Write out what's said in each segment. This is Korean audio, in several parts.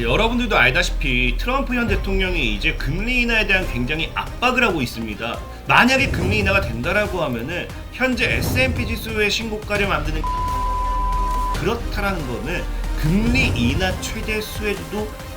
여러분들도 알다시피 트럼프 현 대통령이 이제 금리 인하에 대한 굉장히 압박을 하고 있습니다. 만약에 금리 인하가 된다라고 하면은 현재 S&P 지수의 신고가를 만드는 그렇다라는 거는 금리 인하 최대 수혜주도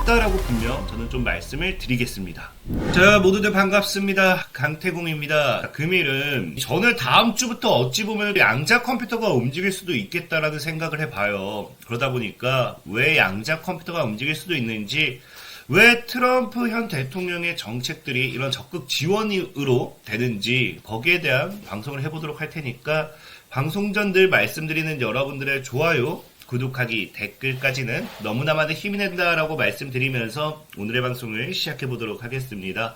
라고 분명 저는 좀 말씀을 드리겠습니다. 자, 모두들 반갑습니다. 강태공입니다. 금일은 저는 다음 주부터 어찌 보면 양자 컴퓨터가 움직일 수도 있겠다라는 생각을 해봐요. 그러다 보니까 왜 양자 컴퓨터가 움직일 수도 있는지, 왜 트럼프 현 대통령의 정책들이 이런 적극 지원으로 되는지 거기에 대한 방송을 해보도록 할 테니까 방송 전 늘 말씀드리는 여러분들의 좋아요, 구독하기, 댓글까지는 너무나 많은 힘이 된다라고 말씀드리면서 오늘의 방송을 시작해보도록 하겠습니다.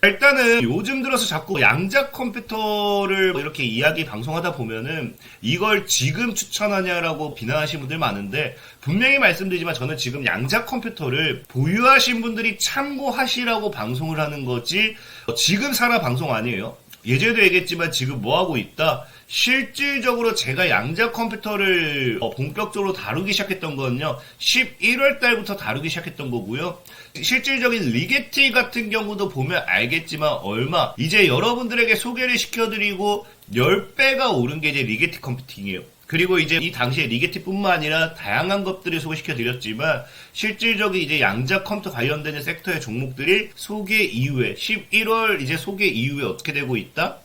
일단은 요즘 들어서 자꾸 양자 컴퓨터를 이렇게 이야기 방송하다 보면은 이걸 지금 추천하냐라고 비난하시는 분들 많은데, 분명히 말씀드리지만 저는 지금 양자 컴퓨터를 보유하신 분들이 참고하시라고 방송을 하는 거지 지금 사라 방송 아니에요. 예전에도 얘기했지만 지금 뭐하고 있다? 실질적으로 제가 양자 컴퓨터를 본격적으로 다루기 시작했던 거는요, 11월 달부터 다루기 시작했던 거고요. 실질적인 리게티 같은 경우도 보면 알겠지만 얼마, 이제 여러분들에게 소개를 시켜드리고 10배가 오른 게 이제 리게티 컴퓨팅이에요. 그리고 이제 이 당시에 리게티뿐만 아니라 다양한 것들을 소개시켜드렸지만, 실질적인 이제 양자 컴퓨터 관련되는 섹터의 종목들이 소개 이후에 11월 이제 소개 이후에 어떻게 되고 있다?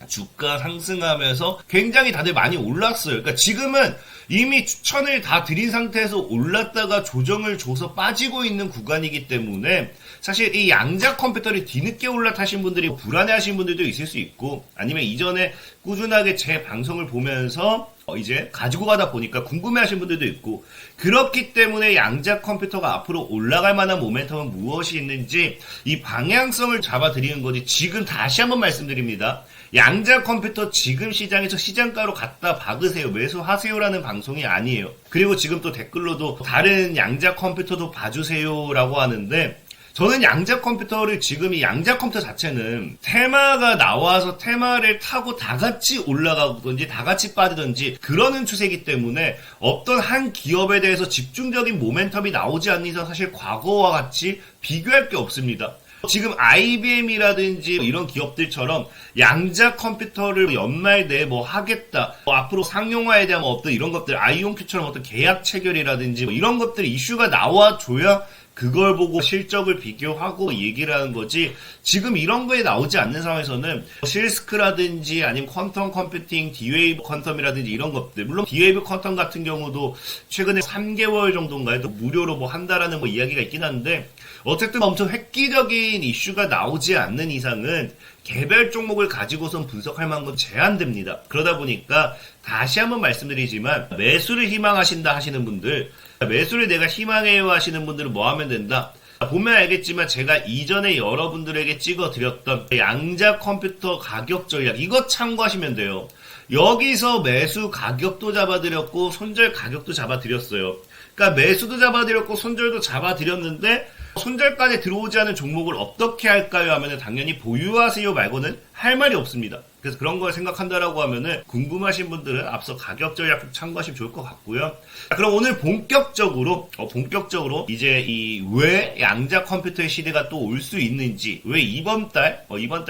주가 상승하면서 굉장히 다들 많이 올랐어요. 그러니까 지금은 이미 추천을 다 드린 상태에서 올랐다가 조정을 줘서 빠지고 있는 구간이기 때문에 사실 이 양자 컴퓨터를 뒤늦게 올라타신 분들이 불안해하신 분들도 있을 수 있고, 아니면 이전에 꾸준하게 제 방송을 보면서 이제 가지고 가다 보니까 궁금해하신 분들도 있고, 그렇기 때문에 양자 컴퓨터가 앞으로 올라갈 만한 모멘텀은 무엇이 있는지 이 방향성을 잡아드리는 거지. 지금 다시 한번 말씀드립니다. 양자 컴퓨터 지금 시장에서 시장가로 갖다 박으세요, 매수하세요라는 방송이 아니에요. 그리고 지금 또 댓글로도 다른 양자 컴퓨터도 봐주세요라고 하는데, 저는 양자 컴퓨터를 지금 이 양자 컴퓨터 자체는 테마가 나와서 테마를 타고 다 같이 올라가든지 다 같이 빠지든지 그러는 추세이기 때문에 어떤 한 기업에 대해서 집중적인 모멘텀이 나오지 않는 이상 사실 과거와 같이 비교할 게 없습니다. 지금 IBM이라든지 이런 기업들처럼 양자 컴퓨터를 연말 내에 뭐 하겠다, 앞으로 상용화에 대한 어떤 이런 것들, 아이온큐처럼 어떤 계약 체결이라든지 이런 것들이 이슈가 나와줘야 그걸 보고 실적을 비교하고 얘기를 하는 거지, 지금 이런 거에 나오지 않는 상황에서는 실스크라든지 아니면 퀀텀 컴퓨팅, D-Wave 퀀텀이라든지 이런 것들, 물론 D-Wave 퀀텀 같은 경우도 최근에 3개월 정도인가요? 또 무료로 뭐 한다라는 뭐 이야기가 있긴 한데, 어쨌든 엄청 획기적인 이슈가 나오지 않는 이상은 개별 종목을 가지고선 분석할 만한 건 제한됩니다. 그러다 보니까 다시 한번 말씀드리지만, 매수를 희망하신다 하시는 분들, 매수를 내가 희망해요 하시는 분들은 뭐 하면 된다? 보면 알겠지만 제가 이전에 여러분들에게 찍어드렸던 양자 컴퓨터 가격 전략, 이거 참고하시면 돼요. 여기서 매수 가격도 잡아드렸고 손절 가격도 잡아드렸어요. 그러니까 매수도 잡아드렸고 손절도 잡아드렸는데, 손절까지 들어오지 않은 종목을 어떻게 할까요? 하면은 당연히 보유하세요 말고는 할 말이 없습니다. 그래서 그런 걸 생각한다라고 하면은 궁금하신 분들은 앞서 가격 전략 좀 참고하시면 좋을 것 같고요. 그럼 오늘 본격적으로 이제 이 왜 양자 컴퓨터의 시대가 또 올 수 있는지, 왜 이번 달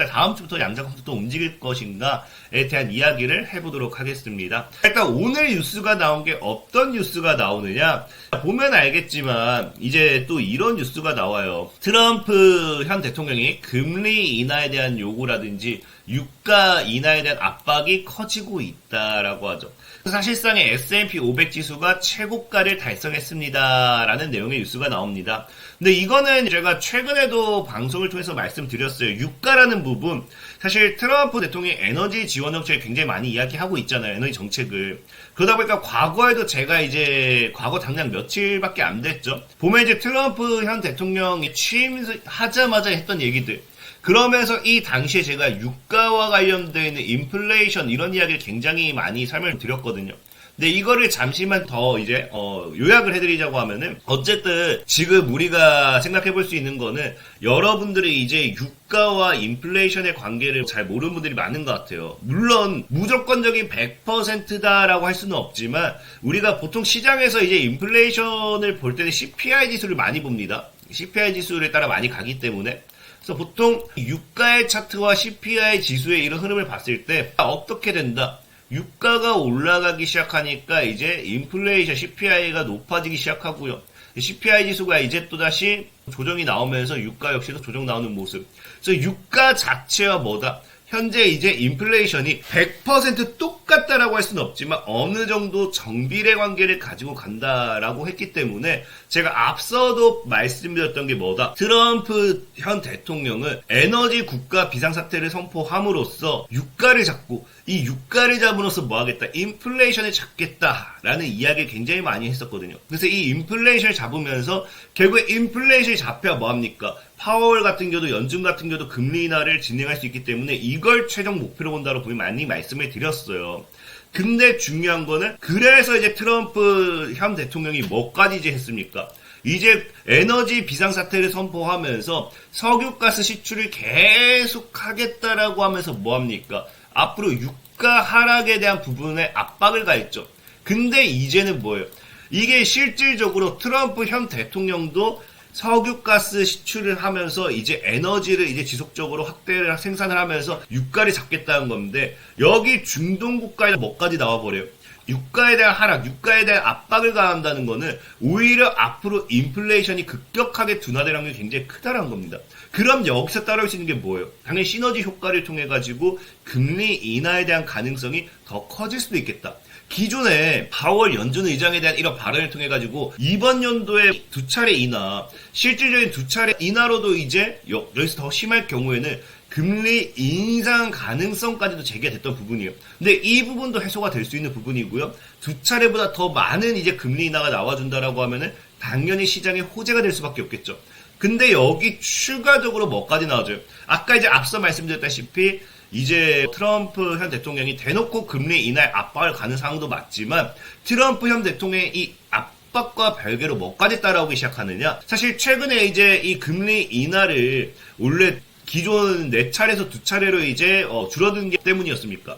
다음 주부터 양자 컴퓨터 또 움직일 것인가에 대한 이야기를 해보도록 하겠습니다. 일단 오늘 뉴스가 나온 게 어떤 뉴스가 나오느냐, 보면 알겠지만 이제 또 이런 뉴스가 나와요. 트럼프 현 대통령이 금리 인하에 대한 요구라든지 유가 인하에 대한 압박이 커지고 있다라고 하죠. 사실상의 S&P 500 지수가 최고가를 달성했습니다라는 내용의 뉴스가 나옵니다. 근데 이거는 제가 최근에도 방송을 통해서 말씀드렸어요. 유가라는 부분, 사실 트럼프 대통령이 에너지 지원 정책을 굉장히 많이 이야기하고 있잖아요. 에너지 정책을. 그러다 보니까 과거에도 제가 이제 과거 당장 며칠밖에 안 됐죠. 보면 이제 트럼프 현 대통령이 취임하자마자 했던 얘기들, 그러면서 이 당시에 제가 유가와 관련되어 있는 인플레이션 이런 이야기를 굉장히 많이 설명을 드렸거든요. 근데 이거를 잠시만 더 이제 요약을 해드리자고 하면은 어쨌든 지금 우리가 생각해 볼 수 있는 거는 여러분들이 이제 유가와 인플레이션의 관계를 잘 모르는 분들이 많은 것 같아요. 물론 무조건적인 100%다라고 할 수는 없지만 우리가 보통 시장에서 이제 인플레이션을 볼 때는 CPI 지수를 많이 봅니다. CPI 지수에 따라 많이 가기 때문에. 그래서 보통 유가의 차트와 CPI 지수의 이런 흐름을 봤을 때 어떻게 된다? 유가가 올라가기 시작하니까 이제 인플레이션 CPI가 높아지기 시작하고요. CPI 지수가 이제 또다시 조정이 나오면서 유가 역시도 조정 나오는 모습. 그래서 유가 자체와 뭐다? 현재 이제 인플레이션이 100% 똑같다라고 할 수는 없지만 어느 정도 정비례 관계를 가지고 간다라고 했기 때문에 제가 앞서도 말씀드렸던 게 뭐다? 트럼프 현 대통령은 에너지 국가 비상사태를 선포함으로써 유가를 잡고 이 유가를 잡으로써 뭐 하겠다? 인플레이션을 잡겠다라는 이야기를 굉장히 많이 했었거든요. 그래서 이 인플레이션을 잡으면서 결국에 인플레이션이 잡혀야 뭐 합니까? 파월 같은 경우도 연준 같은 경우도 금리 인하를 진행할 수 있기 때문에 이걸 최종 목표로 본다고 많이 말씀을 드렸어요. 근데 중요한 거는 그래서 이제 트럼프 현 대통령이 뭐까지 이제 했습니까? 이제 에너지 비상사태를 선포하면서 석유가스 시출을 계속 하겠다라고 하면서 뭐합니까? 앞으로 유가 하락에 대한 부분에 압박을 가했죠. 근데 이제는 뭐예요? 이게 실질적으로 트럼프 현 대통령도 석유가스 시출을 하면서 이제 에너지를 이제 지속적으로 확대를 생산을 하면서 유가를 잡겠다는 건데 여기 중동 국가에 뭐까지 나와버려요? 유가에 대한 하락, 유가에 대한 압박을 가한다는 거는 오히려 앞으로 인플레이션이 급격하게 둔화될 확률이 굉장히 크다는 겁니다. 그럼 여기서 따라올 수 있는 게 뭐예요? 당연히 시너지 효과를 통해 가지고 금리 인하에 대한 가능성이 더 커질 수도 있겠다. 기존에 파월 연준 의장에 대한 이런 발언을 통해 가지고 이번 연도에 2차례 인하, 실질적인 2차례 인하로도 이제 여기서 더 심할 경우에는 금리 인상 가능성까지도 제기됐던 부분이에요. 근데 이 부분도 해소가 될 수 있는 부분이고요. 2차례보다 더 많은 이제 금리 인하가 나와준다라고 하면은 당연히 시장에 호재가 될 수밖에 없겠죠. 근데 여기 추가적으로 뭐까지 나와줘요? 아까 이제 앞서 말씀드렸다시피 이제 트럼프 현 대통령이 대놓고 금리 인하에 압박을 가는 상황도 맞지만 트럼프 현 대통령의 이 압박과 별개로 뭐까지 따라오기 시작하느냐? 사실 최근에 이제 이 금리 인하를 원래 기존 4차례에서 2차례로 이제 줄어든 게 때문이었습니까?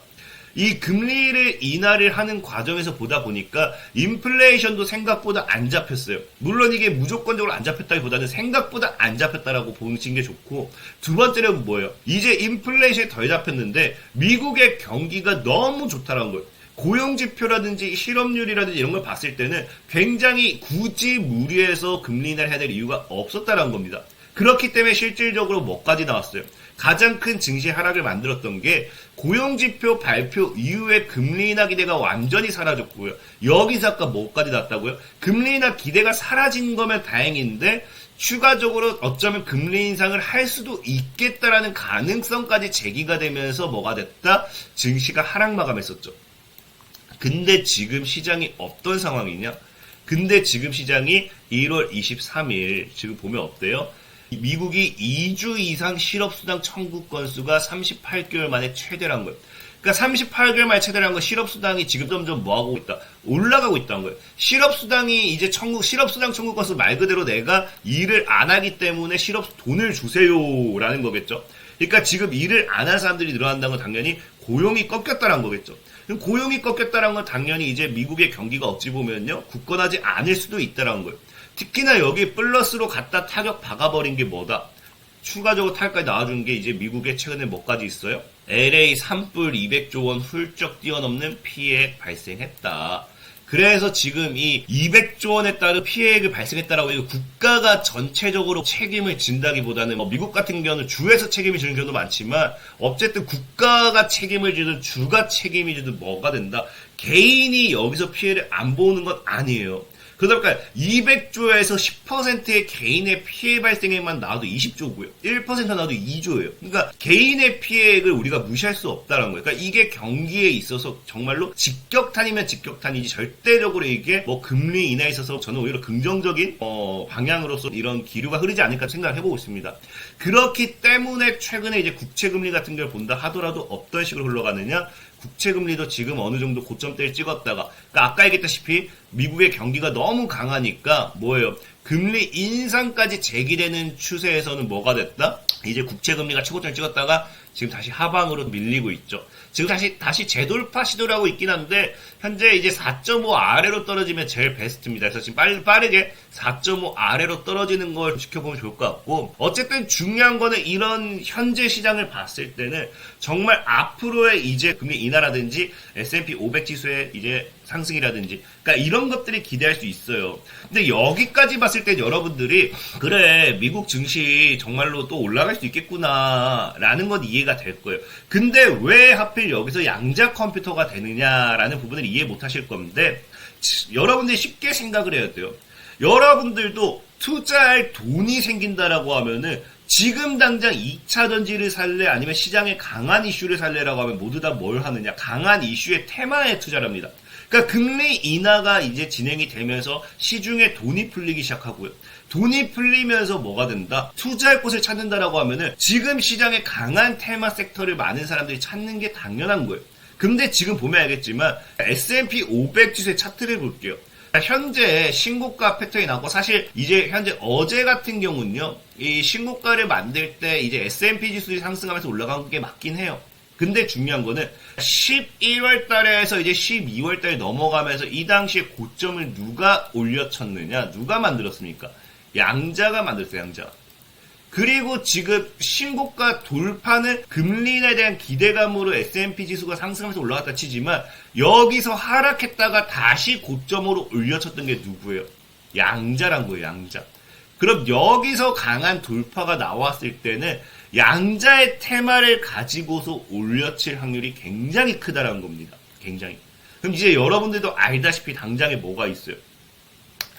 이 금리를 인하를 하는 과정에서 보다 보니까 인플레이션도 생각보다 안 잡혔어요. 물론 이게 무조건적으로 안 잡혔다기보다는 생각보다 안 잡혔다라고 보시는 게 좋고, 두 번째는 뭐예요? 이제 인플레이션이 덜 잡혔는데 미국의 경기가 너무 좋다라는 거예요. 고용지표라든지 실업률이라든지 이런 걸 봤을 때는 굉장히 굳이 무리해서 금리 인하를 해야 될 이유가 없었다라는 겁니다. 그렇기 때문에 실질적으로 뭐까지 나왔어요? 가장 큰 증시 하락을 만들었던 게 고용지표 발표 이후에 금리 인하 기대가 완전히 사라졌고요. 여기서 아까 뭐까지 났다고요? 금리 인하 기대가 사라진 거면 다행인데 추가적으로 어쩌면 금리 인상을 할 수도 있겠다라는 가능성까지 제기가 되면서 뭐가 됐다? 증시가 하락 마감했었죠. 근데 지금 시장이 어떤 상황이냐? 근데 지금 시장이 1월 23일 지금 보면 어때요? 미국이 2주 이상 실업수당 청구 건수가 38개월 만에 최대라는 거예요. 그러니까 38개월 만에 최대라는 거 실업수당이 지금 점점 뭐하고 있다? 올라가고 있다는 거예요. 실업수당이 이제 실업수당 청구 건수 말 그대로 내가 일을 안 하기 때문에 돈을 주세요라는 거겠죠. 그러니까 지금 일을 안 한 사람들이 늘어난다는 건 당연히 고용이 꺾였다는 거겠죠. 그럼 고용이 꺾였다는 건 당연히 이제 미국의 경기가 어찌 보면요, 굳건하지 않을 수도 있다는 거예요. 특히나 여기 플러스로 갖다 타격 박아버린 게 뭐다? 추가적으로 타격까지 나와준 게 이제 미국에 최근에 뭐까지 있어요? LA 산불 200조 원 훌쩍 뛰어넘는 피해액 발생했다. 그래서 지금 이 200조 원에 따른 피해액을 발생했다라고 해서 국가가 전체적으로 책임을 진다기보다는 미국 같은 경우는 주에서 책임을 지는 경우도 많지만 어쨌든 국가가 책임을 지든 주가 책임이 지든 뭐가 된다. 개인이 여기서 피해를 안 보는 건 아니에요. 그러다 보니까 200조에서 10%의 개인의 피해 발생액만 나와도 20조고요. 1% 나와도 2조예요. 그러니까 개인의 피해액을 우리가 무시할 수 없다는 거예요. 그러니까 이게 경기에 있어서 정말로 직격탄이면 직격탄이지 절대적으로 이게 금리 인하에 있어서 저는 오히려 긍정적인 방향으로서 이런 기류가 흐르지 않을까 생각을 해보고 있습니다. 그렇기 때문에 최근에 이제 국채금리 같은 걸 본다 하더라도 어떤 식으로 흘러가느냐? 국채금리도 지금 어느 정도 고점대를 찍었다가, 그러니까 아까 얘기했다시피 미국의 경기가 너무 강하니까 뭐예요? 금리 인상까지 제기되는 추세에서는 뭐가 됐다? 이제 국채금리가 최고점을 찍었다가 지금 다시 하방으로 밀리고 있죠. 지금 다시 재돌파 시도를 하고 있긴 한데 현재 이제 4.5 아래로 떨어지면 제일 베스트입니다. 그래서 지금 빠르게 4.5 아래로 떨어지는 걸 지켜보면 좋을 것 같고, 어쨌든 중요한 거는 이런 현재 시장을 봤을 때는 정말 앞으로의 이제 금리 인하라든지 S&P 500 지수의 이제 상승이라든지, 그러니까 이런 것들이 기대할 수 있어요. 근데 여기까지 봤을 때 여러분들이 그래 미국 증시 정말로 또 올라갈 수 있겠구나 라는 건 이해가 될 거예요. 근데 왜 하필 여기서 양자 컴퓨터가 되느냐라는 부분을 이해 못 하실 건데, 여러분들이 쉽게 생각을 해야 돼요. 여러분들도 투자할 돈이 생긴다라고 하면은 지금 당장 2차 전지를 살래 아니면 시장에 강한 이슈를 살래라고 하면 모두 다 뭘 하느냐? 강한 이슈의 테마에 투자를 합니다. 그러니까 금리 인하가 이제 진행이 되면서 시중에 돈이 풀리기 시작하고요. 돈이 풀리면서 뭐가 된다? 투자할 곳을 찾는다라고 하면은 지금 시장에 강한 테마 섹터를 많은 사람들이 찾는 게 당연한 거예요. 근데 지금 보면 알겠지만 S&P 500 지수의 차트를 볼게요. 현재 신고가 패턴이 나오고, 사실 이제 현재 어제 같은 경우는요, 이 신고가를 만들 때 이제 S&P 지수가 상승하면서 올라간 게 맞긴 해요. 근데 중요한 거는 11월 달에서 이제 12월 달에 넘어가면서 이 당시에 고점을 누가 올려쳤느냐? 누가 만들었습니까? 양자가 만들었어요, 양자. 그리고 지금 신고가 돌파는 금리 인하에 대한 기대감으로 S&P 지수가 상승하면서 올라갔다 치지만 여기서 하락했다가 다시 고점으로 올려쳤던 게 누구예요? 양자란 거예요, 양자. 그럼 여기서 강한 돌파가 나왔을 때는 양자의 테마를 가지고서 올려칠 확률이 굉장히 크다라는 겁니다. 굉장히. 그럼 이제 여러분들도 알다시피 당장에 뭐가 있어요?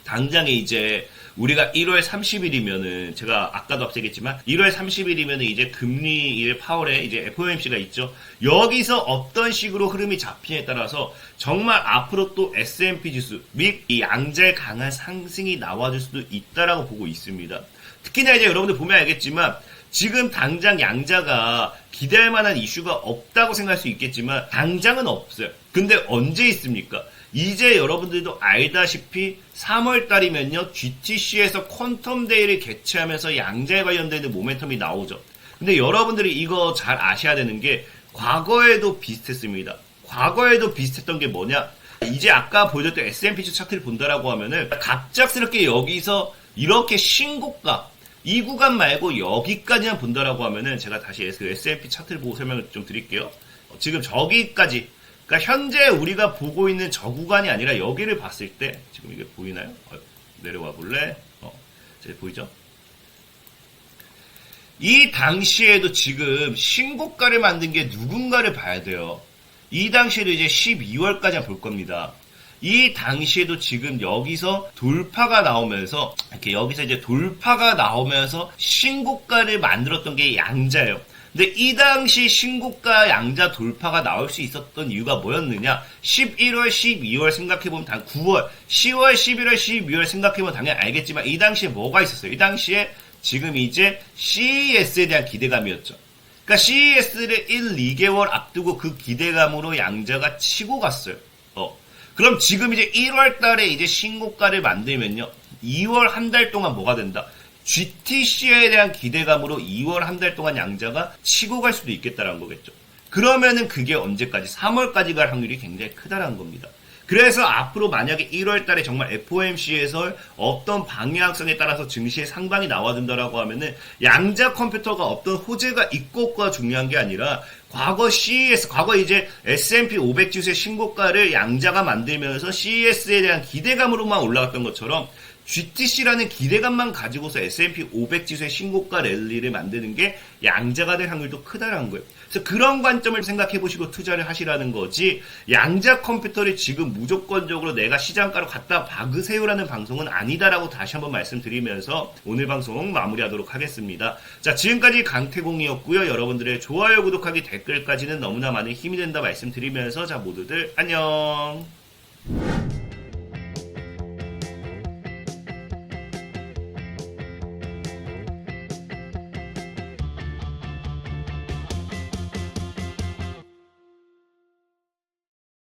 당장에 이제 우리가 1월 30일이면은 제가 아까도 앞서겠지만 1월 30일이면은 이제 금리 이제 파월에 이제 FOMC가 있죠. 여기서 어떤 식으로 흐름이 잡히냐에 따라서 정말 앞으로 또 S&P 지수 및 이 양자의 강한 상승이 나와줄 수도 있다라고 보고 있습니다. 특히나 이제 여러분들 보면 알겠지만 지금 당장 양자가 기대할 만한 이슈가 없다고 생각할 수 있겠지만 당장은 없어요. 근데 언제 있습니까? 이제 여러분들도 알다시피 3월 달이면요, GTC에서 퀀텀 데이를 개최하면서 양자에 관련되는 모멘텀이 나오죠. 근데 여러분들이 이거 잘 아셔야 되는 게 과거에도 비슷했습니다. 과거에도 비슷했던 게 뭐냐? 이제 아까 보여줬던 S&P 차트를 본다라고 하면은 갑작스럽게 여기서 이렇게 신고가 이 구간 말고 여기까지만 본다라고 하면은 제가 다시 S&P 차트를 보고 설명을 좀 드릴게요. 지금 저기까지, 그러니까 현재 우리가 보고 있는 저 구간이 아니라 여기를 봤을 때 지금 이게 보이나요? 내려와 볼래? 이제 보이죠? 이 당시에도 지금 신고가를 만든 게 누군가를 봐야 돼요. 이 당시에도 이제 12월까지 볼 겁니다. 이 당시에도 지금 여기서 돌파가 나오면서 이렇게 여기서 이제 돌파가 나오면서 신고가를 만들었던 게 양자예요. 근데 이 당시 신고가 양자 돌파가 나올 수 있었던 이유가 뭐였느냐? 11월, 12월 생각해보면 9월, 10월, 11월, 12월 생각해보면 당연히 알겠지만 이 당시에 뭐가 있었어요? 이 당시에 지금 이제 CES에 대한 기대감이었죠. 그러니까 CES를 1, 2개월 앞두고 그 기대감으로 양자가 치고 갔어요. 그럼 지금 이제 1월 달에 이제 신고가를 만들면요, 2월 한 달 동안 뭐가 된다? GTC에 대한 기대감으로 2월 한 달 동안 양자가 치고 갈 수도 있겠다라는 거겠죠. 그러면은 그게 언제까지? 3월까지 갈 확률이 굉장히 크다라는 겁니다. 그래서 앞으로 만약에 1월 달에 정말 FOMC에서 어떤 방향성에 따라서 증시의 상방이 나와준다라고 하면은 양자 컴퓨터가 어떤 호재가 있고 없고가 중요한 게 아니라 과거 CES, 과거 이제 S&P 500 지수의 신고가를 양자가 만들면서 CES에 대한 기대감으로만 올라갔던 것처럼 GTC라는 기대감만 가지고서 S&P 500 지수의 신고가 랠리를 만드는 게 양자가 될 확률도 크다라는 거예요. 그래서 그런 관점을 생각해 보시고 투자를 하시라는 거지, 양자 컴퓨터를 지금 무조건적으로 내가 시장가로 갖다 박으세요라는 방송은 아니다라고 다시 한번 말씀드리면서 오늘 방송 마무리하도록 하겠습니다. 자, 지금까지 강태공이었고요. 여러분들의 좋아요, 구독하기, 댓글까지는 너무나 많은 힘이 된다 말씀드리면서 자, 모두들 안녕.